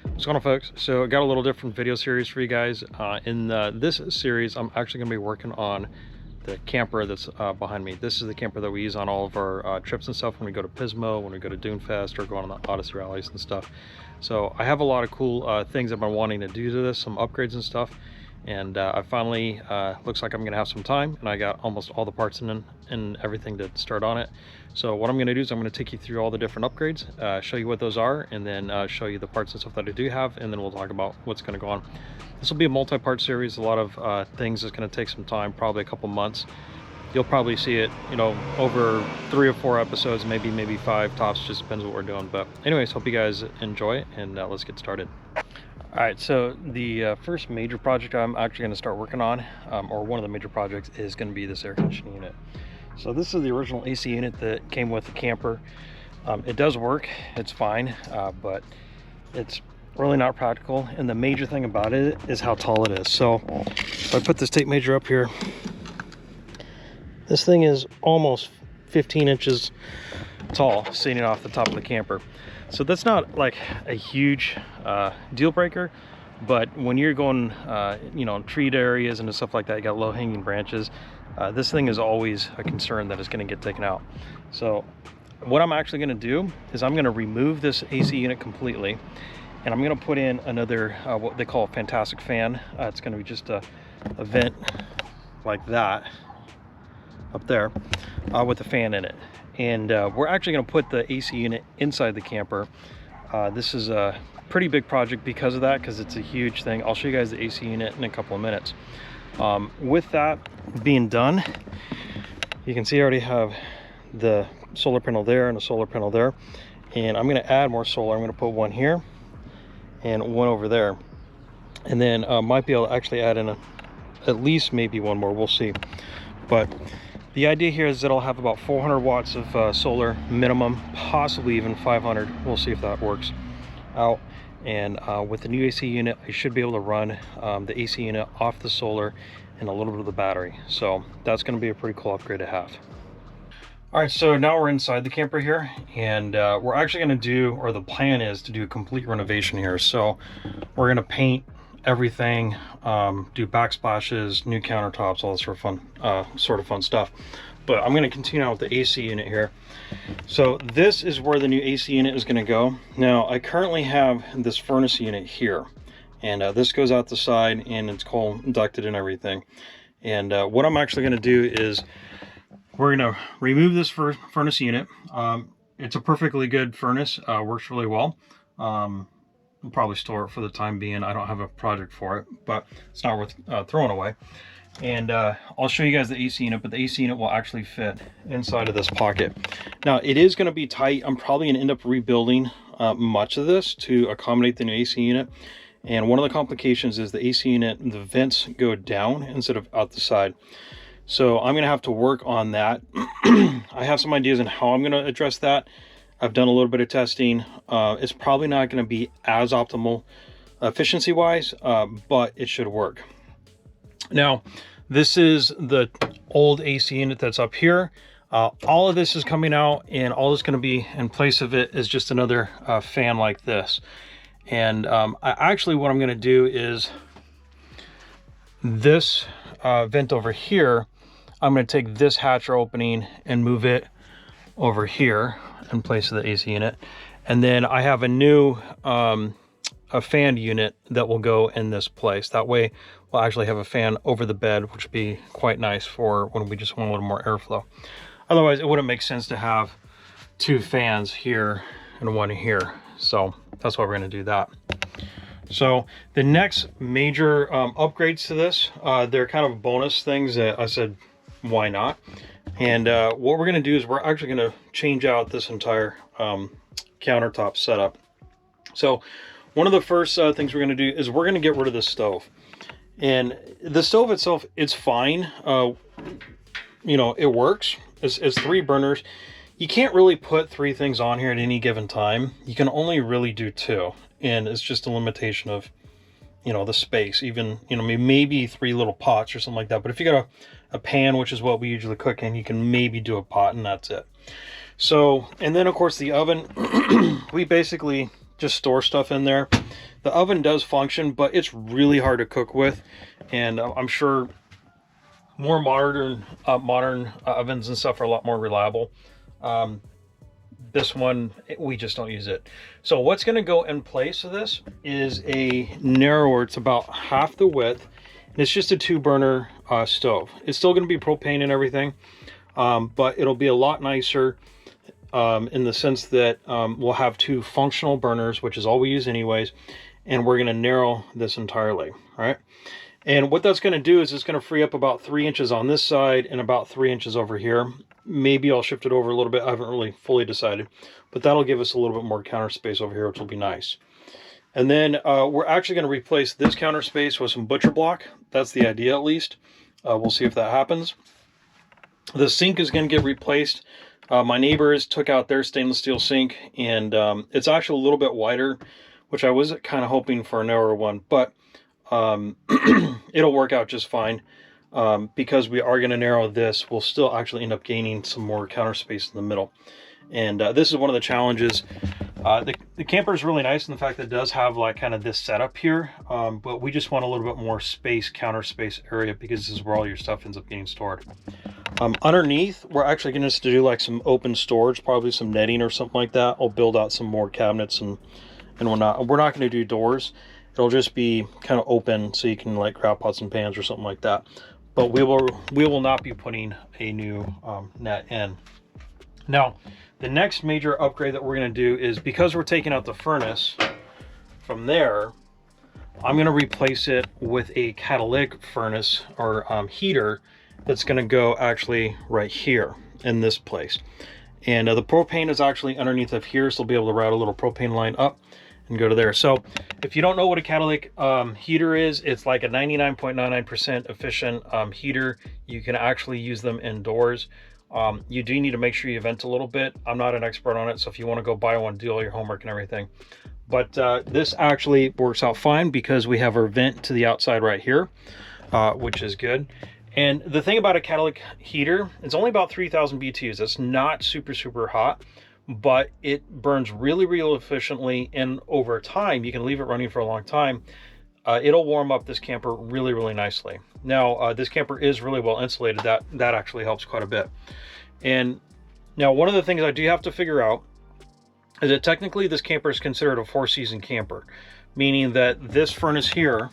What's going on, folks? So I got a little different video series for you guys. In this series, I'm actually going to be working on the camper that's behind me. This is the camper that we use on all of our trips and stuff when we go to Pismo, when we go to Dune Fest, or go on the Odyssey rallies and stuff. So I have a lot of cool things I've been wanting to do to this, some upgrades and stuff. And I finally, looks like I'm going to have some time, and I got almost all the parts and everything to start on it. So what I'm going to do is I'm going to take you through all the different upgrades, show you what those are, and then show you the parts and stuff that I do have, and then we'll talk about what's going to go on. This will be a multi-part series, a lot of things that's going to take some time, probably a couple months. You'll probably see it, you know, over 3 or 4 episodes, maybe 5 tops, just depends what we're doing. But anyways, hope you guys enjoy it, and let's get started. All right, so the first major project I'm actually going to start working on, or one of the major projects, is going to be this air conditioning unit. So this is the original AC unit that came with the camper. It does work, it's fine, but it's really not practical. And the major thing about it is how tall it is. So if I put this tape measure up here, this thing is almost 15 inches tall, sitting off the top of the camper. So that's not like a huge deal breaker, but when you're going, you know, treed areas and stuff like that, you got low hanging branches, this thing is always a concern that it's going to get taken out. So what I'm actually going to do is I'm going to remove this AC unit completely, and I'm going to put in another, what they call a fantastic fan. It's going to be just a vent like that up there with a fan in it. And we're actually going to put the AC unit inside the camper. This is a pretty big project because of that, because it's a huge thing. I'll show you guys the AC unit in a couple of minutes. With that being done, you can see I already have the solar panel there and a solar panel there, and I'm going to add more solar. I'm going to put one here and one over there, and then might be able to actually add in at least maybe one more. We'll see. But the idea here is that I'll have about 400 watts of solar minimum, possibly even 500. We'll see if that works out. And with the new AC unit, I should be able to run the AC unit off the solar and a little bit of the battery. So that's going to be a pretty cool upgrade to have. All right, so now we're inside the camper here, and we're actually going to do, or the plan is to do a complete renovation here. So we're going to paint everything, do backsplashes, new countertops, all this sort of fun stuff. But I'm going to continue on with the AC unit here. So this is where the new AC unit is going to go. Now I currently have this furnace unit here, and this goes out the side, and it's cold ducted and everything. And what I'm actually going to do is we're going to remove this furnace unit. It's a perfectly good furnace, works really well. I'll probably store it for the time being. I don't have a project for it, but it's not worth throwing away. And I'll show you guys the AC unit, but the AC unit will actually fit inside of this pocket. Now it is going to be tight. I'm probably going to end up rebuilding much of this to accommodate the new AC unit. And one of the complications is the AC unit, the vents go down instead of out the side. So I'm going to have to work on that. I have some ideas on how I'm going to address that. I've done a little bit of testing. It's probably not going to be as optimal efficiency wise, but it should work. Now, this is the old AC unit that's up here. All of this is coming out, and all that's going to be in place of it is just another fan like this. And what I'm going to do is this vent over here, I'm going to take this hatcher opening and move it over here in place of the AC unit. And then I have a new a fan unit that will go in this place. That way we'll actually have a fan over the bed, which would be quite nice for when we just want a little more airflow. Otherwise it wouldn't make sense to have 2 fans here and 1 here. So that's why we're going to do that. So the next major upgrades to this, they're kind of bonus things that I said why not. And what we're going to do is we're actually going to change out this entire countertop setup. So one of the first things we're going to do is we're going to get rid of this stove. And the stove itself, it's fine. You know, it works. It's 3 burners. You can't really put 3 things on here at any given time. You can only really do 2. And it's just a limitation of, you know, the space. Even, you know, maybe 3 little pots or something like that. But if you got a pan, which is what we usually cook in. You can maybe do a pot, and that's it. So, and then of course the oven, we basically just store stuff in there. The oven does function, but it's really hard to cook with, and I'm sure more modern ovens and stuff are a lot more reliable. This one, we just don't use it. So what's going to go in place of this is a narrower, it's about half the width, and it's just a 2-burner stove. It's still going to be propane and everything, but it'll be a lot nicer in the sense that we'll have 2 functional burners, which is all we use anyways, and we're going to narrow this entirely. All right. And what that's going to do is it's going to free up about 3 inches on this side and about 3 inches over here. Maybe I'll shift it over a little bit. I haven't really fully decided, but that'll give us a little bit more counter space over here, which will be nice. And then we're actually going to replace this counter space with some butcher block. That's the idea, at least. We'll see if that happens. The sink is going to get replaced. My neighbors took out their stainless steel sink, and it's actually a little bit wider, which I was kind of hoping for a narrower one, but it'll work out just fine. Because we are going to narrow this, we'll still actually end up gaining some more counter space in the middle. And this is one of the challenges. The camper is really nice in the fact that it does have like kind of this setup here, but we just want a little bit more space, counter space area, because this is where all your stuff ends up getting stored. Underneath, we're actually going to do like some open storage, probably some netting or something like that. I'll build out some more cabinets and whatnot. We're not going to do doors. It'll just be kind of open so you can like grab pots and pans or something like that. But we will not be putting a new net in. Now, the next major upgrade that we're going to do is, because we're taking out the furnace from there, I'm going to replace it with a catalytic furnace or heater that's going to go actually right here in this place. And the propane is actually underneath of here, so we'll be able to route a little propane line up and go to there. So if you don't know what a catalytic heater is, it's like a 99.99% efficient heater. You can actually use them indoors. You do need to make sure you vent a little bit. I'm not an expert on it, so if you want to go buy one, do all your homework and everything. But this actually works out fine because we have our vent to the outside right here, which is good. And the thing about a catalytic heater, it's only about 3,000 BTUs. It's not super hot, but it burns really efficiently, and over time you can leave it running for a long time. It'll warm up this camper really nicely. Now this camper is really well insulated. That actually helps quite a bit. And now one of the things I do have to figure out is that technically this camper is considered a 4-season camper, meaning that this furnace here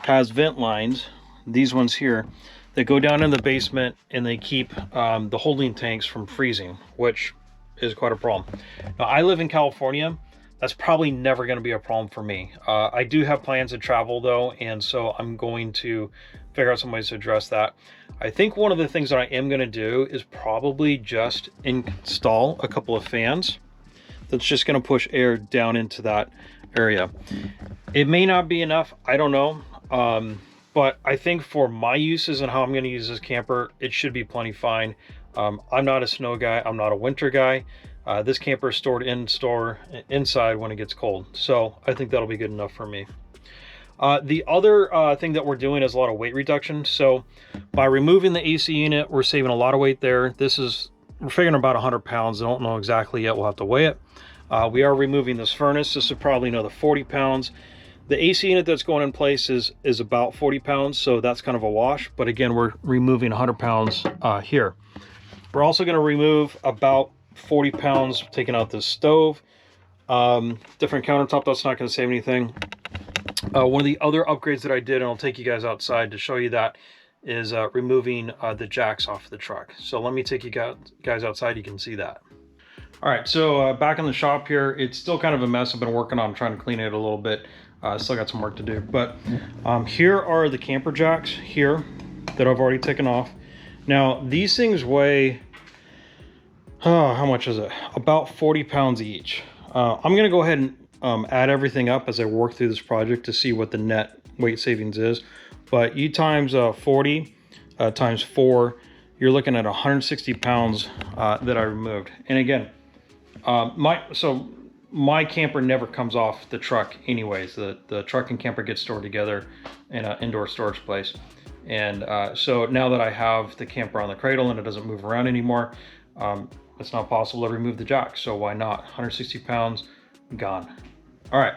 has vent lines, these ones here, that go down in the basement, and they keep the holding tanks from freezing, which is quite a problem. Now, I live in California. That's probably never going to be a problem for me. I do have plans to travel though, and so I'm going to figure out some ways to address that. I think one of the things that I am going to do is probably just install a couple of fans that's just going to push air down into that area. It may not be enough, I don't know, but I think for my uses and how I'm going to use this camper, it should be plenty fine. I'm not a snow guy. I'm not a winter guy. This camper is stored inside when it gets cold. So I think that'll be good enough for me. The other thing that we're doing is a lot of weight reduction. So by removing the AC unit, we're saving a lot of weight there. We're figuring about 100 pounds. I don't know exactly yet. We'll have to weigh it. We are removing this furnace. This is probably another 40 pounds. The AC unit that's going in place is about 40 pounds. So that's kind of a wash. But again, we're removing 100 pounds here. We're also going to remove about 40 pounds, taking out this stove. Different countertop, that's not going to save anything. One of the other upgrades that I did, and I'll take you guys outside to show you that, is removing the jacks off the truck. So let me take you guys outside, you can see that. All right, so back in the shop here, it's still kind of a mess. I've been working on trying to clean it a little bit. Still got some work to do, but here are the camper jacks here that I've already taken off. Now these things weigh, how much is it? About 40 pounds each. I'm gonna go ahead and add everything up as I work through this project to see what the net weight savings is. But you times 40 times 4, you're looking at 160 pounds that I removed. And again, my camper never comes off the truck anyways. The truck and camper get stored together in an indoor storage place. And so now that I have the camper on the cradle and it doesn't move around anymore, it's not possible to remove the jack. So why not? 160 pounds gone. All right,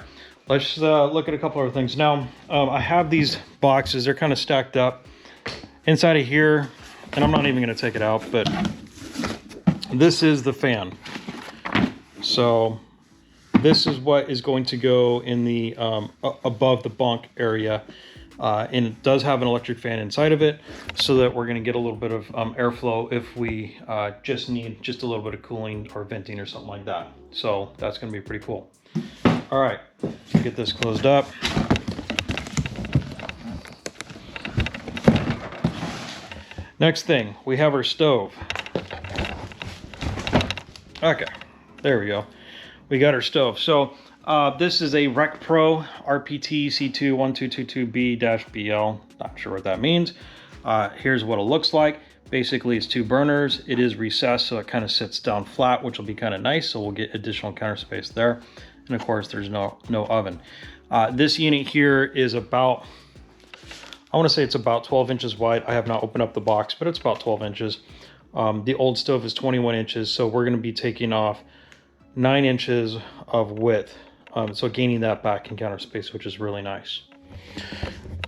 let's look at a couple other things. Now, I have these boxes. They're kind of stacked up inside of here, and I'm not even going to take it out, but this is the fan. So this is what is going to go in the above the bunk area, and it does have an electric fan inside of it, so that we're going to get a little bit of airflow if we just need just a little bit of cooling or venting or something like that. So that's going to be pretty cool. All right, get this closed up. Next thing, we have our stove. Okay, there we go. We got our stove. So this is a Rec Pro RPT C21222B-BL. Not sure what that means. Here's what it looks like. Basically, it's 2 burners. It is recessed, so it kind of sits down flat, which will be kind of nice. So we'll get additional counter space there. And of course, there's no oven. This unit here is about, I want to say it's about 12 inches wide. I have not opened up the box, but it's about 12 inches. The old stove is 21 inches, so we're going to be taking off 9 inches of width. So gaining that back in counter space, which is really nice.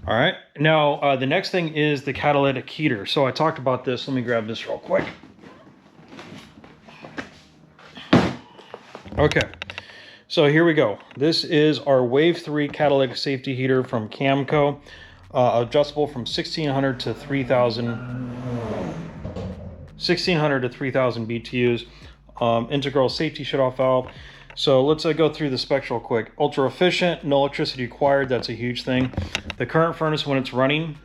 All right, now the next thing is the catalytic heater. So I talked about this. Let me grab this real quick. Okay, so here we go. This is our Wave 3 catalytic safety heater from Camco. Adjustable from 1600 to 3000 BTUs. Integral safety shutoff valve. So let's go through the specs real quick. Ultra efficient, no electricity required. That's a huge thing. The current furnace, when it's running,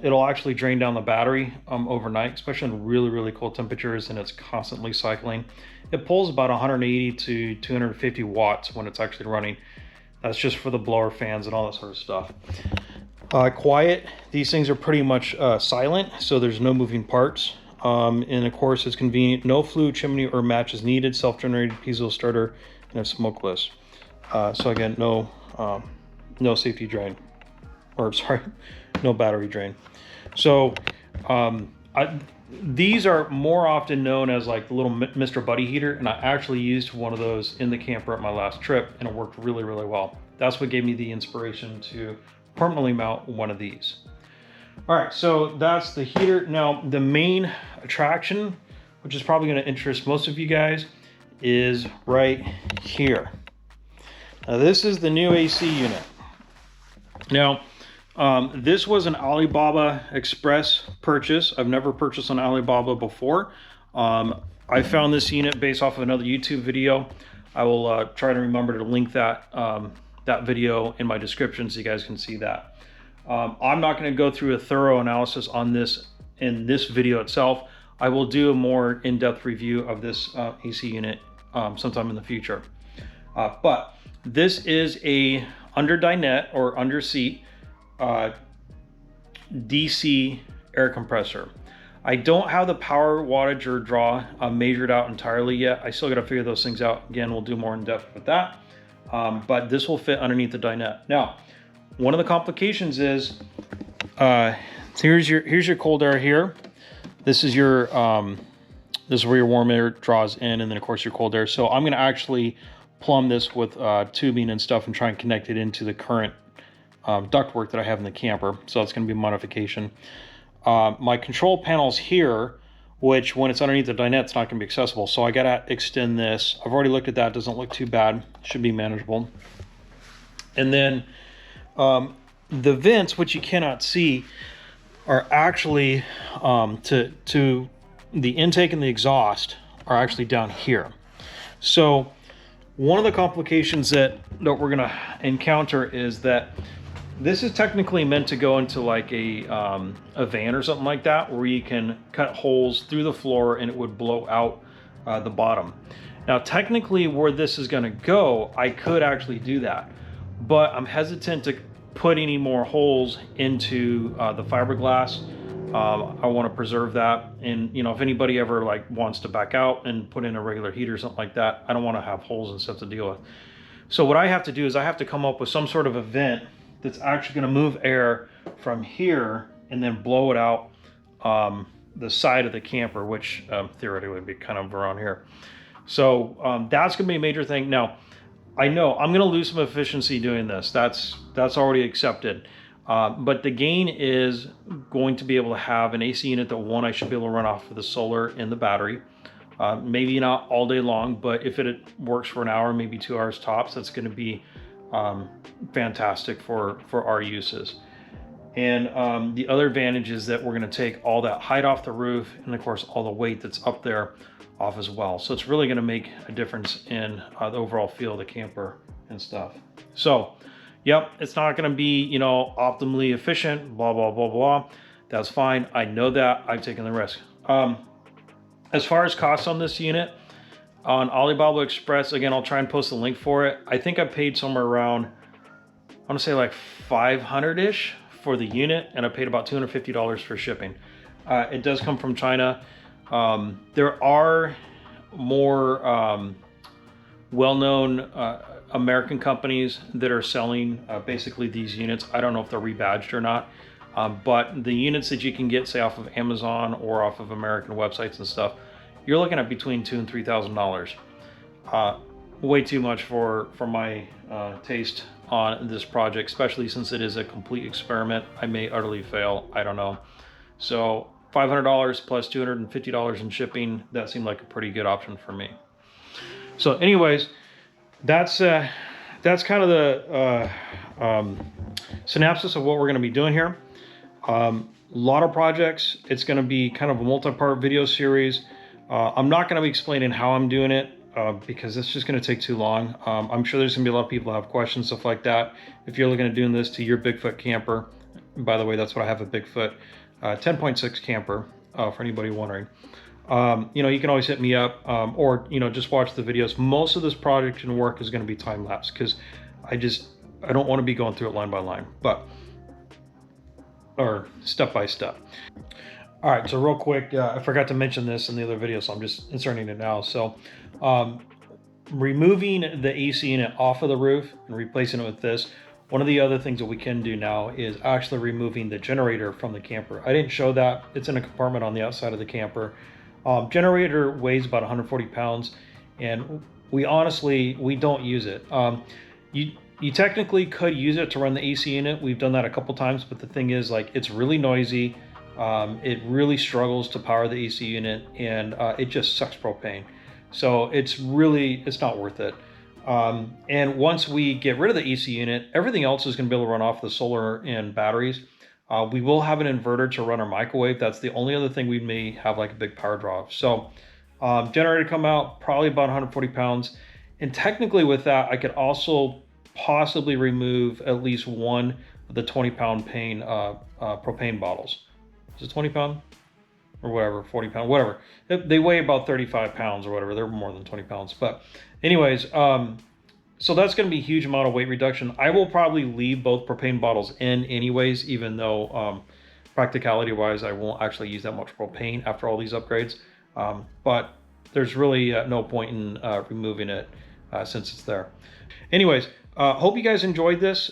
it'll actually drain down the battery overnight, especially in really, really cold temperatures, and it's constantly cycling. It pulls about 180 to 250 watts when it's actually running. That's just for the blower fans and all that sort of stuff. Quiet, these things are pretty much silent, so there's no moving parts. And of course, it's convenient. No flue, chimney, or match is needed. Self-generated piezo starter, and it's smokeless. So again, no safety drain, or sorry, no battery drain. So these are more often known as like the little Mr. Buddy heater, and I actually used one of those in the camper at my last trip, and it worked really, really well. That's what gave me the inspiration to permanently mount one of these. All right, so that's the heater. Now, the main attraction, which is probably going to interest most of you guys, is right here. Now, this is the new AC unit. Now, this was an Alibaba Express purchase. I've never purchased on Alibaba before. I found this unit based off of another YouTube video. I will try to remember to link that video in my description so you guys can see that. I'm not going to go through a thorough analysis on this in this video itself. I will do a more in-depth review of this AC unit sometime in the future. But this is a under-dinette or under-seat DC air compressor. I don't have the power, wattage, or draw measured out entirely yet. I still got to figure those things out. Again, we'll do more in depth with that. But this will fit underneath the dinette. Now, one of the complications is, so here's your cold air here. This is your this is where your warm air draws in, and then of course your cold air. So I'm going to actually plumb this with tubing and stuff and try and connect it into the current ductwork that I have in the camper. So it's going to be a modification. My control panel's here, which when it's underneath the dinette, it's not going to be accessible. So I got to extend this. I've already looked at that. Doesn't look too bad. Should be manageable. And then the vents, which you cannot see, are actually to the intake and the exhaust are actually down here. So one of the complications that we're going to encounter is that this is technically meant to go into like a van or something like that, where you can cut holes through the floor and it would blow out the bottom. Now, technically where this is going to go, I could actually do that, but I'm hesitant to put any more holes into the fiberglass. I want to preserve that, and you know, if anybody ever like wants to back out and put in a regular heater or something like that, I don't want to have holes and stuff to deal with. So what I have to do is I have to come up with some sort of a vent that's actually going to move air from here and then blow it out the side of the camper, which theoretically would be kind of around here. So that's going to be a major thing. Now, I know I'm going to lose some efficiency doing this. That's already accepted. But the gain is going to be able to have an AC unit that, one, I should be able to run off of the solar in the battery. Maybe not all day long, but if it works for an hour, maybe 2 hours tops, that's going to be fantastic for our uses. And the other advantage is that we're going to take all that height off the roof, and of course all the weight that's up there off as well. So it's really going to make a difference in the overall feel of the camper and stuff. So yep, it's not going to be, you know, optimally efficient, blah, blah, blah, blah. That's fine. I know that. I've taken the risk. As far as costs on this unit, on Alibaba Express, again, I'll try and post a link for it. I think I paid somewhere around, I want to say like 500-ish for the unit, and I paid about $250 for shipping. It does come from China. There are more well-known American companies that are selling basically these units. I don't know if they're rebadged or not, but the units that you can get, say, off of Amazon or off of American websites and stuff, you're looking at between $2,000 and $3,000. Way too much for my taste on this project, especially since it is a complete experiment. I may utterly fail. I don't know. So $500 plus $250 in shipping, that seemed like a pretty good option for me. So anyways, that's kind of the synopsis of what we're going to be doing here. A lot of projects. It's going to be kind of a multi-part video series. I'm not going to be explaining how I'm doing it because it's just going to take too long. I'm sure there's going to be a lot of people that have questions, stuff like that. If you're looking at doing this to your Bigfoot camper, by the way, that's what I have, a Bigfoot 10.6 camper, for anybody wondering. You know, you can always hit me up, or, you know, just watch the videos. Most of this project and work is going to be time lapse because I don't want to be going through it line by line, or step by step. All right, so real quick, I forgot to mention this in the other video, so I'm just inserting it now. So removing the AC unit off of the roof and replacing it with this, one of the other things that we can do now is actually removing the generator from the camper. I didn't show that. It's in a compartment on the outside of the camper. Generator weighs about 140 pounds, and we don't use it. You technically could use it to run the AC unit. We've done that a couple times, but the thing is, like, it's really noisy. It really struggles to power the AC unit, and it just sucks propane. So it's not worth it. And once we get rid of the AC unit, everything else is going to be able to run off the solar and batteries. We will have an inverter to run our microwave. That's the only other thing we may have, like a big power draw. So generator come out probably about 140 pounds. And technically with that, I could also possibly remove at least one of the 20-pound propane bottles. Is it 20 pound or whatever, 40 pound, whatever. They weigh about 35 pounds or whatever. They're more than 20 pounds. But anyways, so that's going to be a huge amount of weight reduction. I will probably leave both propane bottles in anyways, even though practicality wise, I won't actually use that much propane after all these upgrades. But there's really no point in removing it since it's there. Anyways, hope you guys enjoyed this.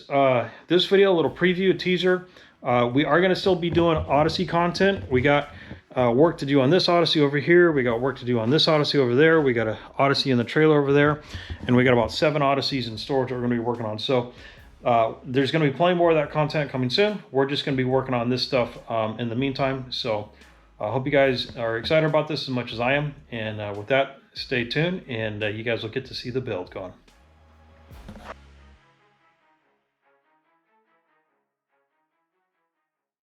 This video, a little preview, a teaser. We are going to still be doing Odyssey content. We got work to do on this Odyssey over here. We got work to do on this Odyssey over there. We got an Odyssey in the trailer over there. And we got about 7 Odysseys in storage that we're going to be working on. So there's going to be plenty more of that content coming soon. We're just going to be working on this stuff in the meantime. So I hope you guys are excited about this as much as I am. And with that, stay tuned, and you guys will get to see the build going.